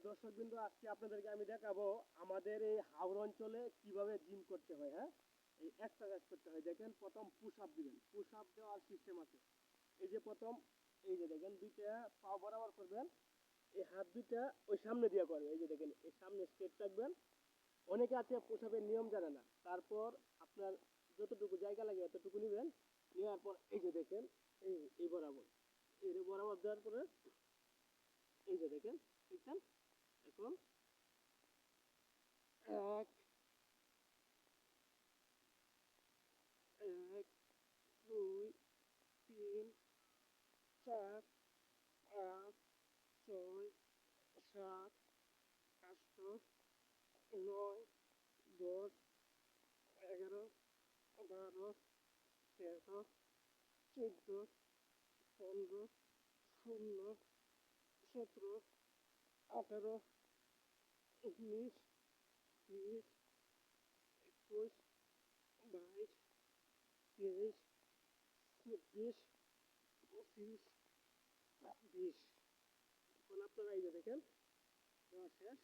দর্শকবৃন্দ, আজকে আপনাদেরকে আমি দেখাবো আমাদের এই হাওড় অঞ্চলে কিভাবে জিম করতে হয়। হ্যাঁ, এই এক্সারসাইজ করতে হয়। দেখেন, প্রথম পুশ আপ দিবেন। পুশ আপ দেওয়ার সিস্টেম আছে। এই যে প্রথম, এই যে দেখেন, দুইটা পা বরাবর করবেন। এই হাত দুইটা ওই সামনে দিয়ে করবেন। এই যে দেখেন, এই সামনে স্ট্রেট রাখবেন। অনেকে আছে পুশ আপের নিয়ম জানে না। তারপর আপনার যতটুকু জায়গা লাগে এতটুকু নেবেন। নেওয়ার পর এই যে দেখেন, এই বরাবর, এই বরাবর দেওয়ার পরে এই যে দেখেন, দেখছেন? এখন এক, এক, দুই, তিন, চার, পাঁচ, ছয়, সাত, আট, নয়, 10, 11, 12, 13, 14, 15, 16, 17, 18, 19, 20, 21, 22, 23, 24, 25, 26। এখন আপনারা এই যে দেখেন, দেওয়া শেষ।